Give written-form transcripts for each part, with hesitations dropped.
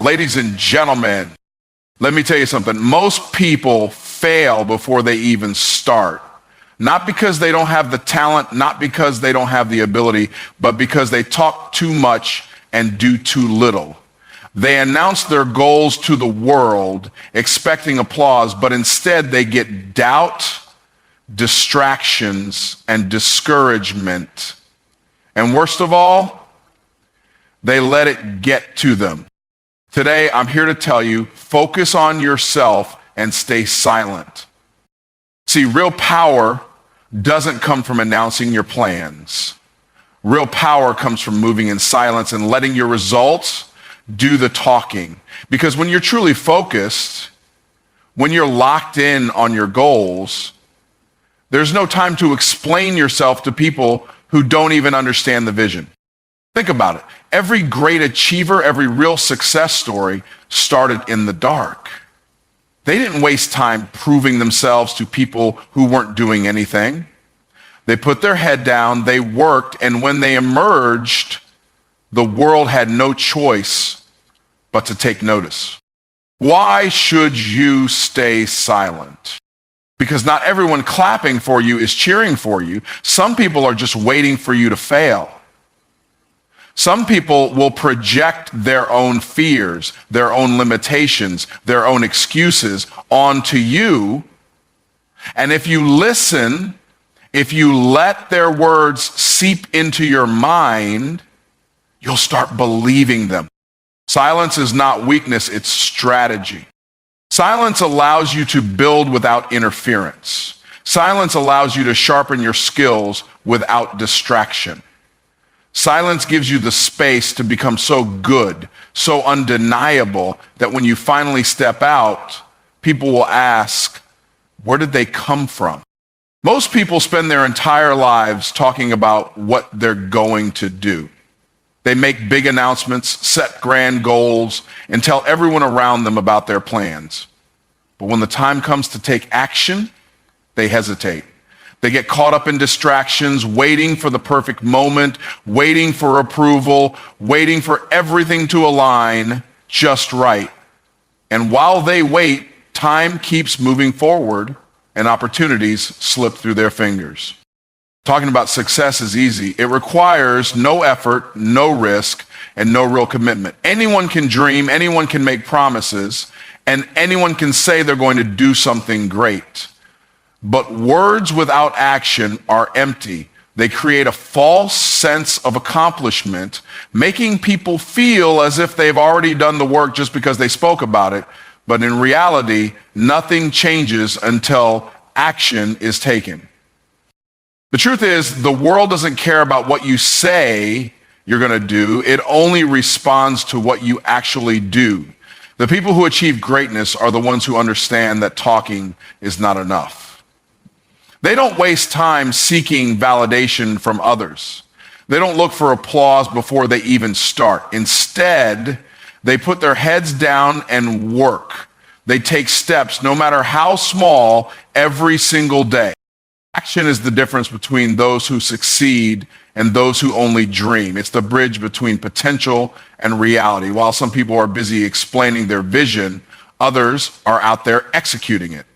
Ladies and gentlemen, let me tell you something. Most people fail before they even start. Not because they don't have the talent, not because they don't have the ability, but because they talk too much and do too little. They announce their goals to the world, expecting applause, but instead they get doubt, distractions, and discouragement. And worst of all, they let it get to them. Today, I'm here to tell you, focus on yourself and stay silent. See, real power doesn't come from announcing your plans. Real power comes from moving in silence and letting your results do the talking. Because when you're truly focused, when you're locked in on your goals, there's no time to explain yourself to people who don't even understand the vision. Think about it. Every great achiever, every real success story started in the dark. They didn't waste time proving themselves to people who weren't doing anything. They put their head down, they worked, and when they emerged, the world had no choice but to take notice. Why should you stay silent? Because not everyone clapping for you is cheering for you. Some people are just waiting for you to fail. Some people will project their own fears, their own limitations, their own excuses onto you. And if you listen, if you let their words seep into your mind, you'll start believing them. Silence is not weakness, it's strategy. Silence allows you to build without interference. Silence allows you to sharpen your skills without distraction. Silence gives you the space to become so good, so undeniable, that when you finally step out, people will ask, where did they come from? Most people spend their entire lives talking about what they're going to do. They make big announcements, set grand goals, and tell everyone around them about their plans. But when the time comes to take action, they hesitate. They get caught up in distractions, waiting for the perfect moment, waiting for approval, waiting for everything to align just right. And while they wait, time keeps moving forward and opportunities slip through their fingers. Talking about success is easy. It requires no effort, no risk, and no real commitment. Anyone can dream, anyone can make promises, and anyone can say they're going to do something great. But words without action are empty. They create a false sense of accomplishment, making people feel as if they've already done the work just because they spoke about it. But in reality, nothing changes until action is taken. The truth is, the world doesn't care about what you say you're going to do. It only responds to what you actually do. The people who achieve greatness are the ones who understand that talking is not enough. They don't waste time seeking validation from others. They don't look for applause before they even start. Instead, they put their heads down and work. They take steps, no matter how small, every single day. Action is the difference between those who succeed and those who only dream. It's the bridge between potential and reality. While some people are busy explaining their vision, others are out there executing it.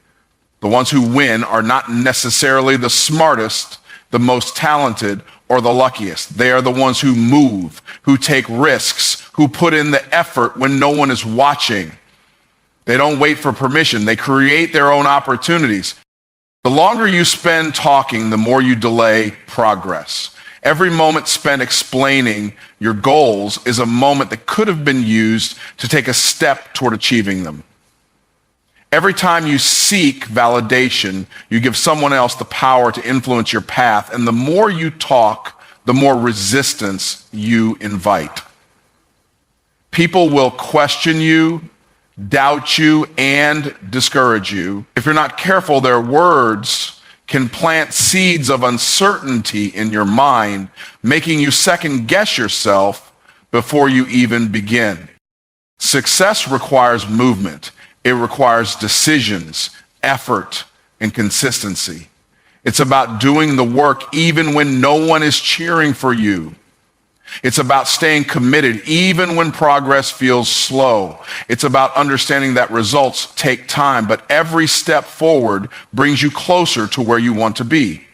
The ones who win are not necessarily the smartest, the most talented, or the luckiest. They are the ones who move, who take risks, who put in the effort when no one is watching. They don't wait for permission. They create their own opportunities. The longer you spend talking, the more you delay progress. Every moment spent explaining your goals is a moment that could have been used to take a step toward achieving them. Every time you seek validation, you give someone else the power to influence your path, and the more you talk, the more resistance you invite. People will question you, doubt you, and discourage you. If you're not careful, their words can plant seeds of uncertainty in your mind, making you second guess yourself before you even begin. Success requires movement. It requires decisions, effort, and consistency. It's about doing the work even when no one is cheering for you. It's about staying committed even when progress feels slow. It's about understanding that results take time, but every step forward brings you closer to where you want to be.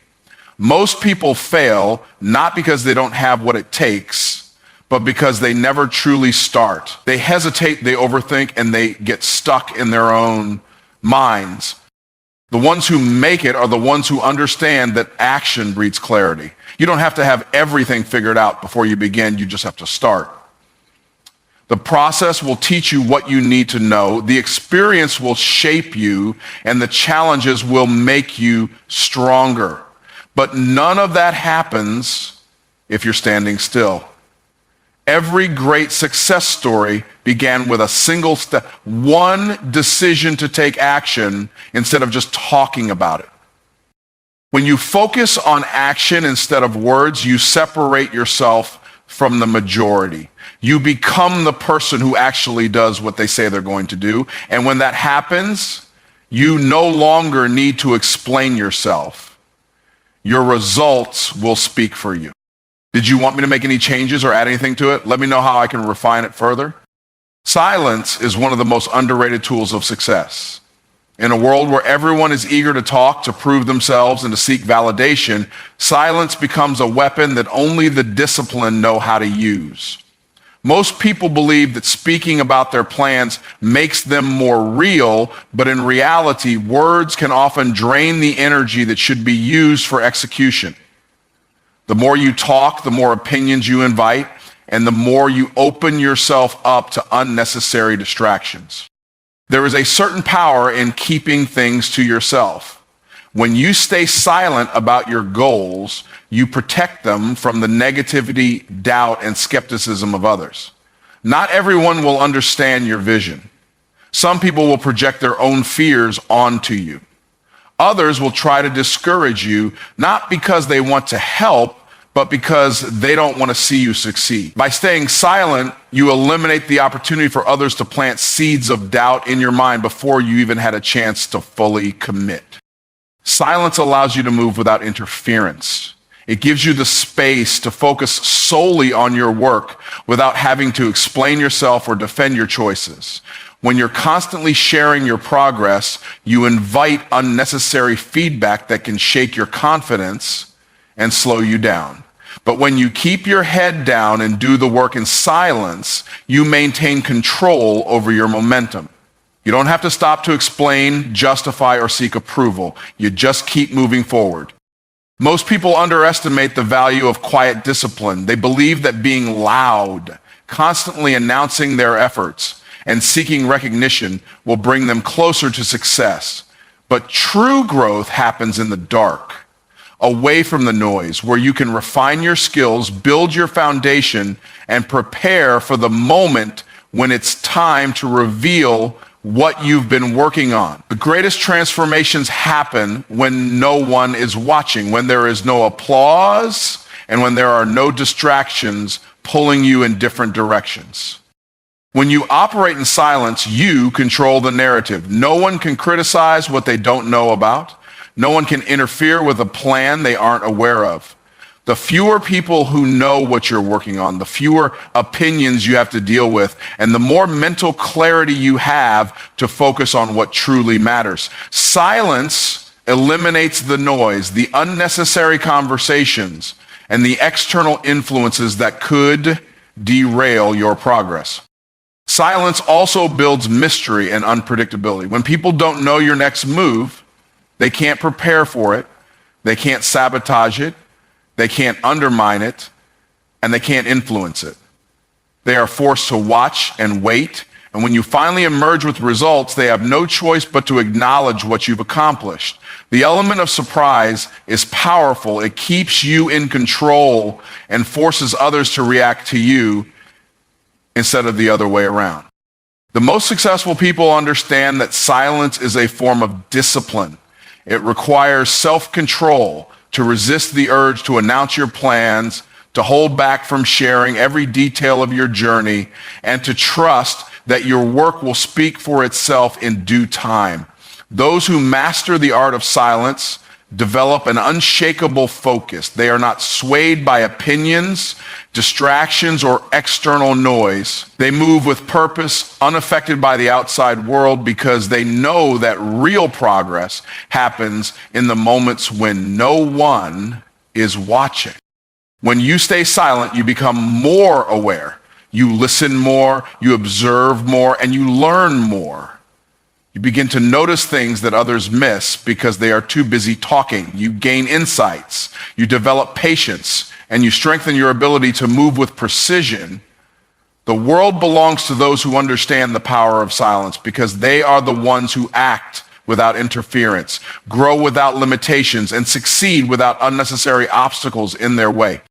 Most people fail not because they don't have what it takes, but because they never truly start. They hesitate, they overthink, and they get stuck in their own minds. The ones who make it are the ones who understand that action breeds clarity. You don't have to have everything figured out before you begin, you just have to start. The process will teach you what you need to know, the experience will shape you, and the challenges will make you stronger. But none of that happens if you're standing still. Every great success story began with a single step, one decision to take action instead of just talking about it. When you focus on action instead of words, you separate yourself from the majority. You become the person who actually does what they say they're going to do. And when that happens, you no longer need to explain yourself. Your results will speak for you. Did you want me to make any changes or add anything to it? Let me know how I can refine it further. Silence is one of the most underrated tools of success. In a world where everyone is eager to talk, to prove themselves, and to seek validation, silence becomes a weapon that only the disciplined know how to use. Most people believe that speaking about their plans makes them more real, but in reality, words can often drain the energy that should be used for execution. The more you talk, the more opinions you invite, and the more you open yourself up to unnecessary distractions. There is a certain power in keeping things to yourself. When you stay silent about your goals, you protect them from the negativity, doubt, and skepticism of others. Not everyone will understand your vision. Some people will project their own fears onto you. Others will try to discourage you, not because they want to help, but because they don't want to see you succeed. By staying silent, you eliminate the opportunity for others to plant seeds of doubt in your mind before you even had a chance to fully commit. Silence allows you to move without interference. It gives you the space to focus solely on your work without having to explain yourself or defend your choices. When you're constantly sharing your progress, you invite unnecessary feedback that can shake your confidence and slow you down. But when you keep your head down and do the work in silence, you maintain control over your momentum. You don't have to stop to explain, justify, or seek approval. You just keep moving forward. Most people underestimate the value of quiet discipline. They believe that being loud, constantly announcing their efforts, and seeking recognition will bring them closer to success. But true growth happens in the dark, away from the noise, where you can refine your skills, build your foundation, and prepare for the moment when it's time to reveal what you've been working on. The greatest transformations happen when no one is watching, when there is no applause, and when there are no distractions pulling you in different directions. When you operate in silence, you control the narrative. No one can criticize what they don't know about. No one can interfere with a plan they aren't aware of. The fewer people who know what you're working on, the fewer opinions you have to deal with, and the more mental clarity you have to focus on what truly matters. Silence eliminates the noise, the unnecessary conversations, and the external influences that could derail your progress. Silence also builds mystery and unpredictability. When people don't know your next move, they can't prepare for it, they can't sabotage it, they can't undermine it, and they can't influence it. They are forced to watch and wait, and when you finally emerge with results, they have no choice but to acknowledge what you've accomplished. The element of surprise is powerful. It keeps you in control and forces others to react to you instead of the other way around. The most successful people understand that silence is a form of discipline. It requires self-control to resist the urge to announce your plans, to hold back from sharing every detail of your journey, and to trust that your work will speak for itself in due time. Those who master the art of silence develop an unshakable focus. They are not swayed by opinions, distractions, or external noise. They move with purpose, unaffected by the outside world, because they know that real progress happens in the moments when no one is watching. When you stay silent, you become more aware. You listen more, you observe more, and you learn more. You begin to notice things that others miss because they are too busy talking. You gain insights, you develop patience, and you strengthen your ability to move with precision. The world belongs to those who understand the power of silence, because they are the ones who act without interference, grow without limitations, and succeed without unnecessary obstacles in their way.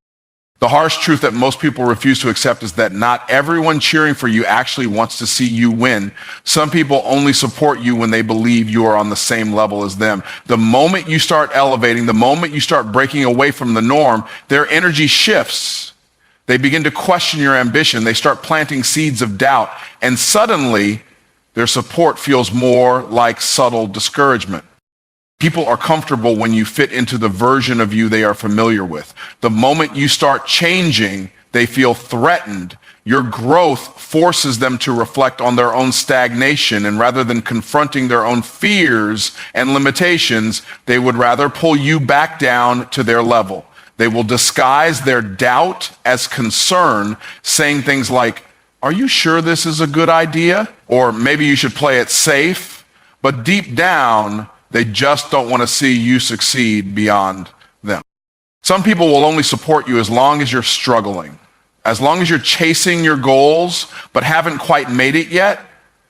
The harsh truth that most people refuse to accept is that not everyone cheering for you actually wants to see you win. Some people only support you when they believe you are on the same level as them. The moment you start elevating, the moment you start breaking away from the norm, their energy shifts. They begin to question your ambition. They start planting seeds of doubt, and suddenly their support feels more like subtle discouragement. People are comfortable when you fit into the version of you they are familiar with. The moment you start changing, they feel threatened. Your growth forces them to reflect on their own stagnation, and rather than confronting their own fears and limitations, they would rather pull you back down to their level. They will disguise their doubt as concern, saying things like, "Are you sure this is a good idea?" Or maybe you should play it safe. But deep down, they just don't want to see you succeed beyond them. Some people will only support you as long as you're struggling. As long as you're chasing your goals but haven't quite made it yet,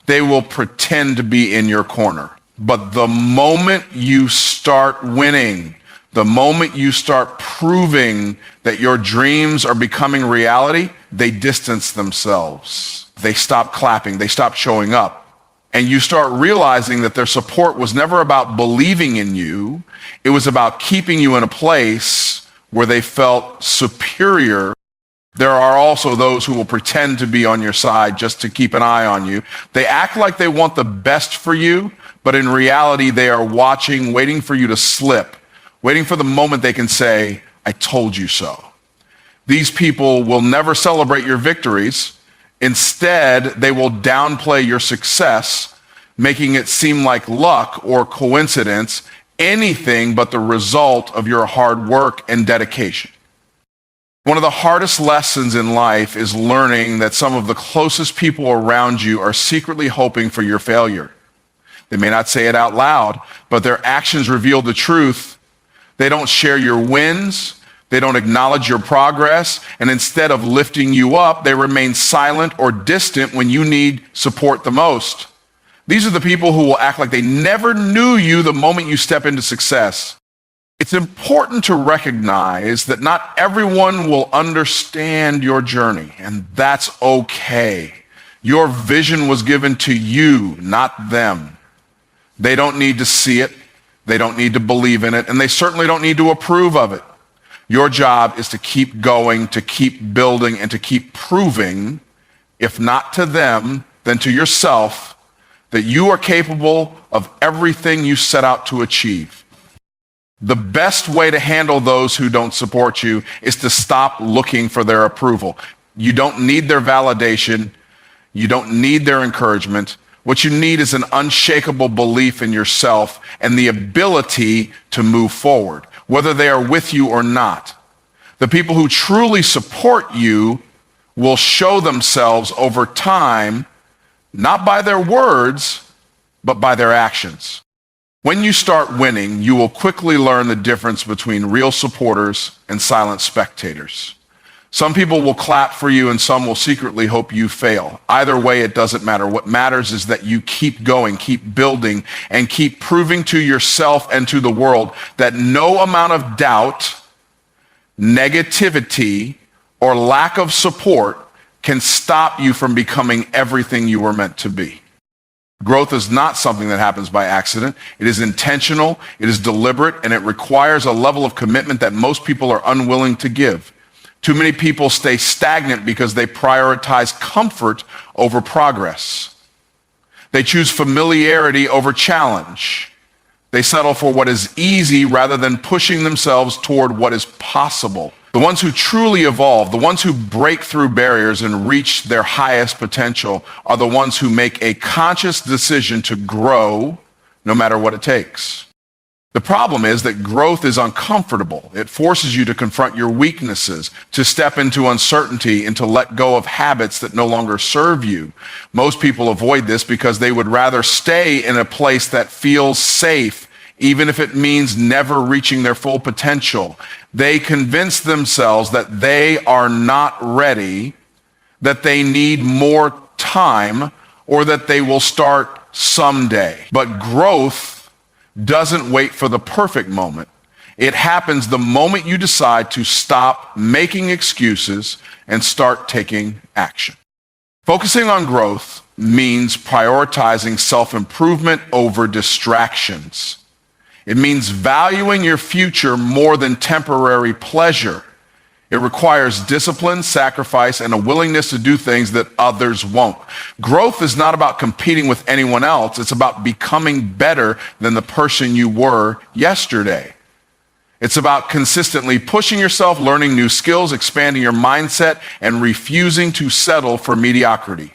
they will pretend to be in your corner. But the moment you start winning, the moment you start proving that your dreams are becoming reality, they distance themselves. They stop clapping. They stop showing up. And you start realizing that their support was never about believing in you. It was about keeping you in a place where they felt superior. There are also those who will pretend to be on your side just to keep an eye on you. They act like they want the best for you, but in reality, they are watching, waiting for you to slip, waiting for the moment they can say, "I told you so." These people will never celebrate your victories. Instead, they will downplay your success, making it seem like luck or coincidence, anything but the result of your hard work and dedication. One of the hardest lessons in life is learning that some of the closest people around you are secretly hoping for your failure. They may not say it out loud, but their actions reveal the truth. They don't share your wins. They don't acknowledge your progress, and instead of lifting you up, they remain silent or distant when you need support the most. These are the people who will act like they never knew you the moment you step into success. It's important to recognize that not everyone will understand your journey, and that's okay. Your vision was given to you, not them. They don't need to see it, they don't need to believe in it, and they certainly don't need to approve of it. Your job is to keep going, to keep building, and to keep proving, if not to them, then to yourself, that you are capable of everything you set out to achieve. The best way to handle those who don't support you is to stop looking for their approval. You don't need their validation. You don't need their encouragement. What you need is an unshakable belief in yourself and the ability to move forward, whether they are with you or not. The people who truly support you will show themselves over time, not by their words, but by their actions. When you start winning, you will quickly learn the difference between real supporters and silent spectators. Some people will clap for you and some will secretly hope you fail. Either way, it doesn't matter. What matters is that you keep going, keep building, and keep proving to yourself and to the world that no amount of doubt, negativity, or lack of support can stop you from becoming everything you were meant to be. Growth is not something that happens by accident. It is intentional, it is deliberate, and it requires a level of commitment that most people are unwilling to give. Too many people stay stagnant because they prioritize comfort over progress. They choose familiarity over challenge. They settle for what is easy rather than pushing themselves toward what is possible. The ones who truly evolve, the ones who break through barriers and reach their highest potential, are the ones who make a conscious decision to grow no matter what it takes. The problem is that growth is uncomfortable. It forces you to confront your weaknesses, to step into uncertainty, and to let go of habits that no longer serve you. Most people avoid this because they would rather stay in a place that feels safe, even if it means never reaching their full potential. They convince themselves that they are not ready, that they need more time, or that they will start someday. But growth doesn't wait for the perfect moment. It happens the moment you decide to stop making excuses and start taking action. Focusing on growth means prioritizing self-improvement over distractions. It means valuing your future more than temporary pleasure. It requires discipline, sacrifice, and a willingness to do things that others won't. Growth is not about competing with anyone else. It's about becoming better than the person you were yesterday. It's about consistently pushing yourself, learning new skills, expanding your mindset, and refusing to settle for mediocrity.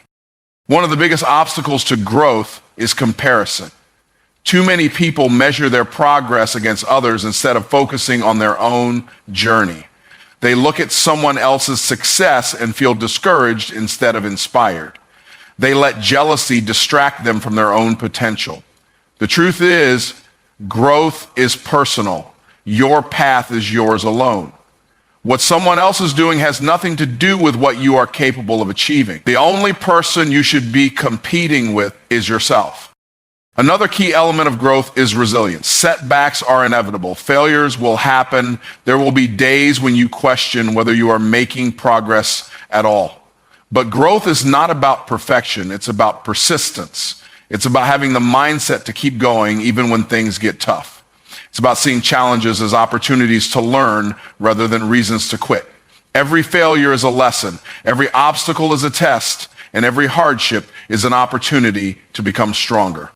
One of the biggest obstacles to growth is comparison. Too many people measure their progress against others instead of focusing on their own journey. They look at someone else's success and feel discouraged instead of inspired. They let jealousy distract them from their own potential. The truth is, growth is personal. Your path is yours alone. What someone else is doing has nothing to do with what you are capable of achieving. The only person you should be competing with is yourself. Another key element of growth is resilience. Setbacks are inevitable. Failures will happen. There will be days when you question whether you are making progress at all. But growth is not about perfection. It's about persistence. It's about having the mindset to keep going even when things get tough. It's about seeing challenges as opportunities to learn rather than reasons to quit. Every failure is a lesson. Every obstacle is a test. And every hardship is an opportunity to become stronger.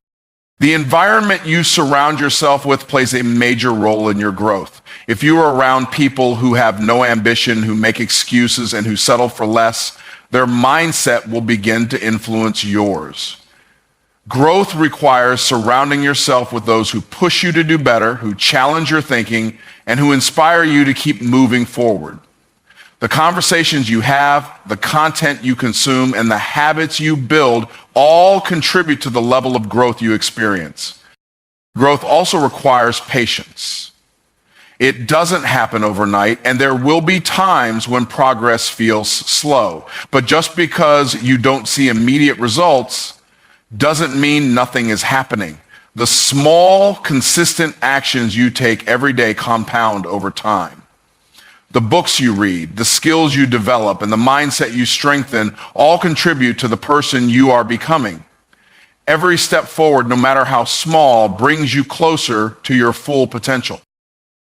The environment you surround yourself with plays a major role in your growth. If you are around people who have no ambition, who make excuses, and who settle for less, their mindset will begin to influence yours. Growth requires surrounding yourself with those who push you to do better, who challenge your thinking, and who inspire you to keep moving forward. The conversations you have, the content you consume, and the habits you build all contribute to the level of growth you experience. Growth also requires patience. It doesn't happen overnight, and there will be times when progress feels slow. But just because you don't see immediate results doesn't mean nothing is happening. The small, consistent actions you take every day compound over time. The books you read, the skills you develop, and the mindset you strengthen all contribute to the person you are becoming. Every step forward, no matter how small, brings you closer to your full potential.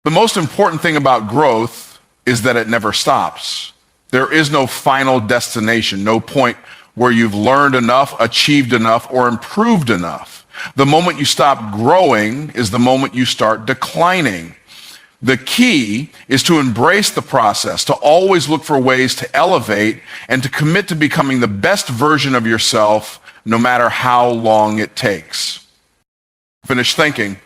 The most important thing about growth is that it never stops. There is no final destination, no point where you've learned enough, achieved enough, or improved enough. The moment you stop growing is the moment you start declining. The key is to embrace the process, to always look for ways to elevate and to commit to becoming the best version of yourself, no matter how long it takes. Finish thinking.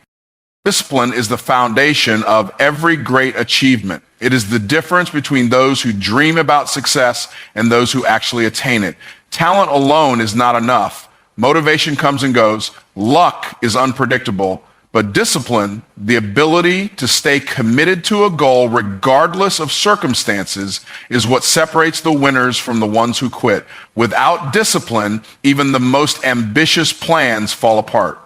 Discipline is the foundation of every great achievement. It is the difference between those who dream about success and those who actually attain it. Talent alone is not enough. Motivation comes and goes. Luck is unpredictable. But discipline, the ability to stay committed to a goal regardless of circumstances, is what separates the winners from the ones who quit. Without discipline, even the most ambitious plans fall apart.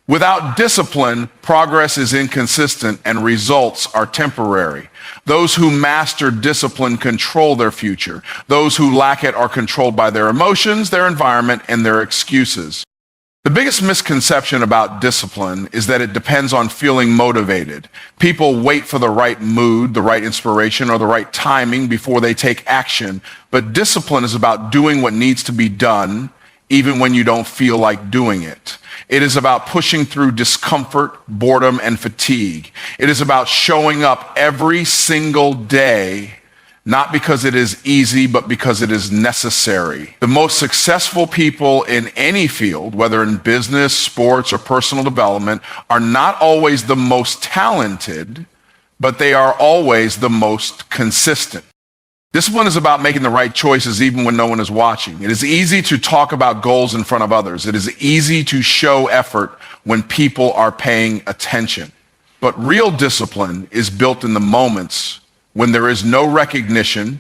Without discipline, progress is inconsistent and results are temporary. Those who master discipline control their future. Those who lack it are controlled by their emotions, their environment, and their excuses. The biggest misconception about discipline is that it depends on feeling motivated. People wait for the right mood, the right inspiration, or the right timing before they take action. But discipline is about doing what needs to be done, even when you don't feel like doing it. It is about pushing through discomfort, boredom, and fatigue. It is about showing up every single day, not because it is easy, but because it is necessary. The most successful people in any field, whether in business, sports, or personal development, are not always the most talented, but they are always the most consistent. Discipline is about making the right choices even when no one is watching. It is easy to talk about goals in front of others. It is easy to show effort when people are paying attention. But real discipline is built in the moments when there is no recognition,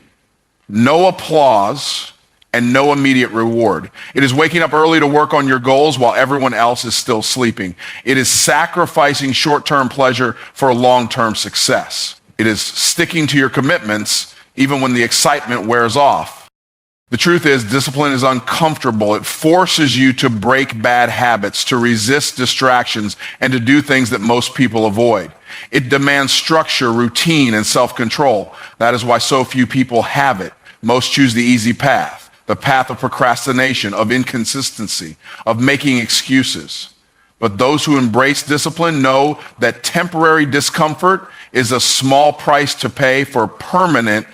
no applause, and no immediate reward. It is waking up early to work on your goals while everyone else is still sleeping. It is sacrificing short-term pleasure for long-term success. It is sticking to your commitments even when the excitement wears off. The truth is, discipline is uncomfortable. It forces you to break bad habits, to resist distractions, and to do things that most people avoid. It demands structure, routine, and self-control. That is why so few people have it. Most choose the easy path, the path of procrastination, of inconsistency, of making excuses. But those who embrace discipline know that temporary discomfort is a small price to pay for permanent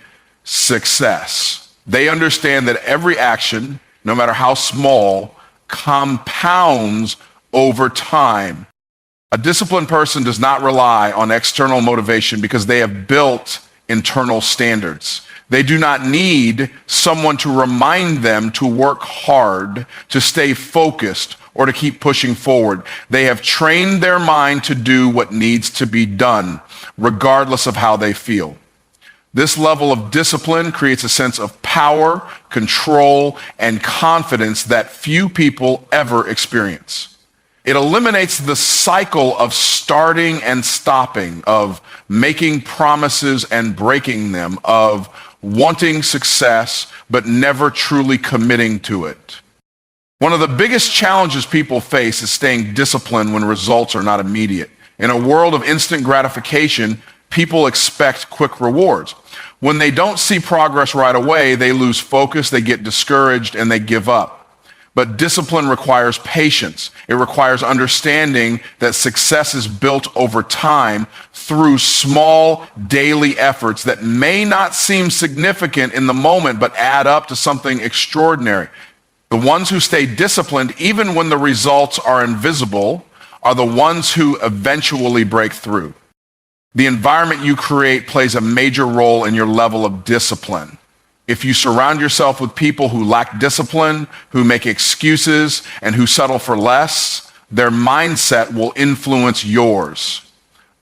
success. They understand that every action, no matter how small, compounds over time. A disciplined person does not rely on external motivation because they have built internal standards. They do not need someone to remind them to work hard, to stay focused, or to keep pushing forward. They have trained their mind to do what needs to be done, regardless of how they feel. This level of discipline creates a sense of power, control, and confidence that few people ever experience. It eliminates the cycle of starting and stopping, of making promises and breaking them, of wanting success but never truly committing to it. One of the biggest challenges people face is staying disciplined when results are not immediate. In a world of instant gratification, people expect quick rewards. When they don't see progress right away, they lose focus, they get discouraged, and they give up. But discipline requires patience. It requires understanding that success is built over time through small daily efforts that may not seem significant in the moment, but add up to something extraordinary. The ones who stay disciplined, even when the results are invisible, are the ones who eventually break through. The environment you create plays a major role in your level of discipline. If you surround yourself with people who lack discipline, who make excuses, and who settle for less, their mindset will influence yours.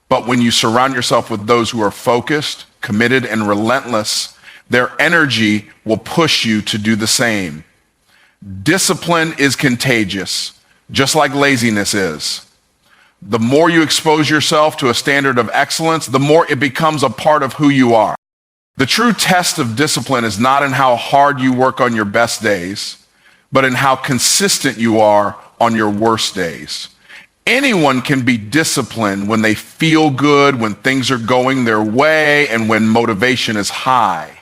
But when you surround yourself with those who are focused, committed, and relentless, their energy will push you to do the same. Discipline is contagious, just like laziness is. The more you expose yourself to a standard of excellence, the more it becomes a part of who you are. The true test of discipline is not in how hard you work on your best days, but in how consistent you are on your worst days. Anyone can be disciplined when they feel good, when things are going their way, and when motivation is high.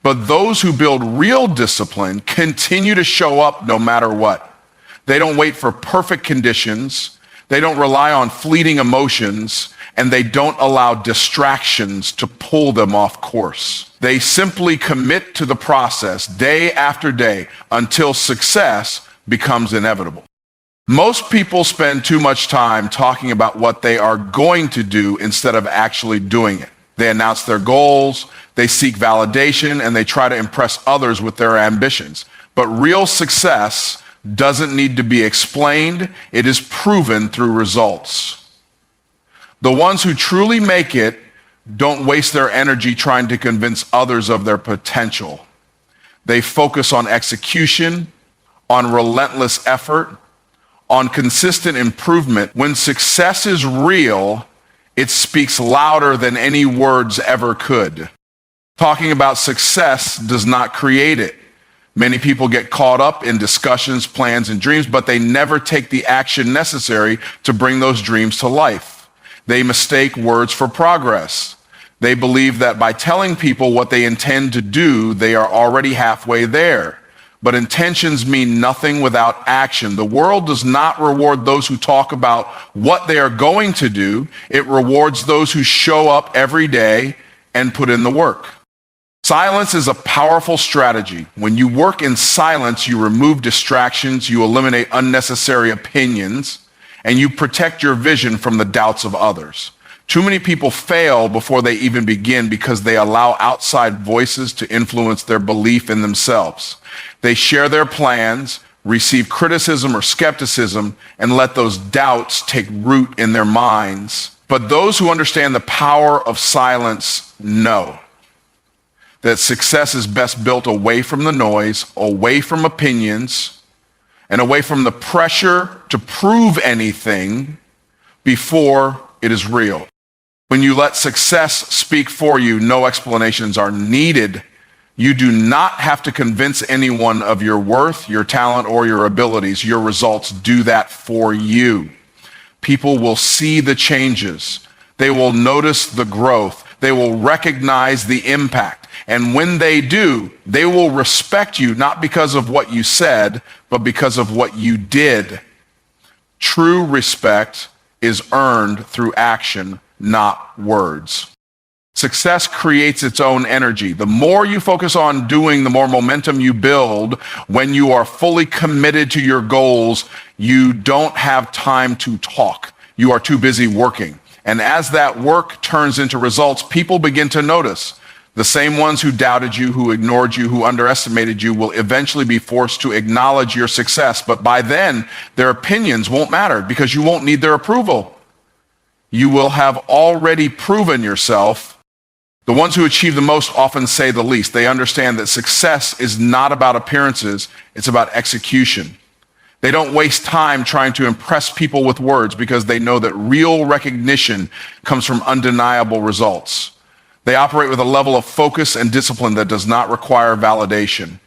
But those who build real discipline continue to show up no matter what. They don't wait for perfect conditions. They don't rely on fleeting emotions, and they don't allow distractions to pull them off course. They simply commit to the process day after day until success becomes inevitable. Most people spend too much time talking about what they are going to do instead of actually doing it. They announce their goals, they seek validation, and they try to impress others with their ambitions. But real success doesn't need to be explained. It is proven through results. The ones who truly make it don't waste their energy trying to convince others of their potential. They focus on execution, on relentless effort, on consistent improvement. When success is real, it speaks louder than any words ever could. Talking about success does not create it. Many people get caught up in discussions, plans, and dreams, but they never take the action necessary to bring those dreams to life. They mistake words for progress. They believe that by telling people what they intend to do, they are already halfway there. but intentions mean nothing without action. The world does not reward those who talk about what they are going to do. It rewards those who show up every day and put in the work. Silence is a powerful strategy. When you work in silence, you remove distractions, you eliminate unnecessary opinions, and you protect your vision from the doubts of others. Too many people fail before they even begin because they allow outside voices to influence their belief in themselves. They share their plans, receive criticism or skepticism, and let those doubts take root in their minds. But those who understand the power of silence know that success is best built away from the noise, away from opinions, and away from the pressure to prove anything before it is real. When you let success speak for you, no explanations are needed. You do not have to convince anyone of your worth, your talent, or your abilities. Your results do that for you. People will see the changes. They will notice the growth. They will recognize the impact. And when they do, they will respect you, not because of what you said, but because of what you did. True respect is earned through action, not words. Success creates its own energy. The more you focus on doing, the more momentum you build. When you are fully committed to your goals, you don't have time to talk. You are too busy working. And as that work turns into results, people begin to notice. The same ones who doubted you, who ignored you, who underestimated you will eventually be forced to acknowledge your success. But by then, their opinions won't matter because you won't need their approval. You will have already proven yourself. The ones who achieve the most often say the least. They understand that success is not about appearances, it's about execution. They don't waste time trying to impress people with words because they know that real recognition comes from undeniable results. They operate with a level of focus and discipline that does not require validation.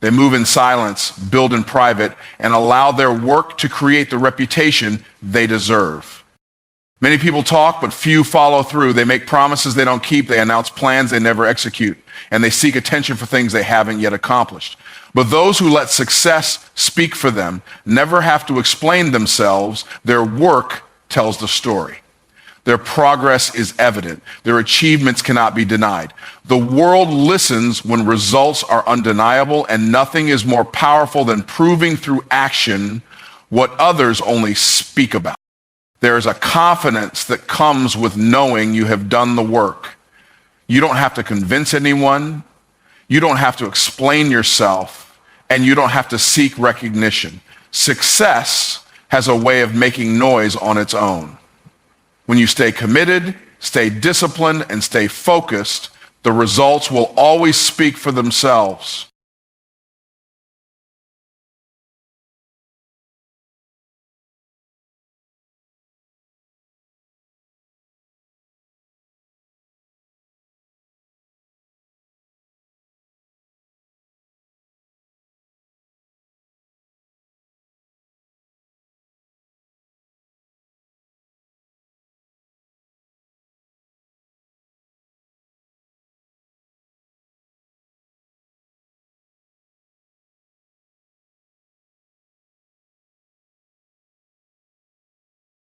They move in silence, build in private, and allow their work to create the reputation they deserve. Many people talk, but few follow through. They make promises they don't keep. They announce plans they never execute. And they seek attention for things they haven't yet accomplished. But those who let success speak for them never have to explain themselves. Their work tells the story. Their progress is evident. Their achievements cannot be denied. The world listens when results are undeniable, and nothing is more powerful than proving through action what others only speak about. There is a confidence that comes with knowing you have done the work. You don't have to convince anyone. You don't have to explain yourself, and you don't have to seek recognition. Success has a way of making noise on its own. When you stay committed, stay disciplined, and stay focused, the results will always speak for themselves.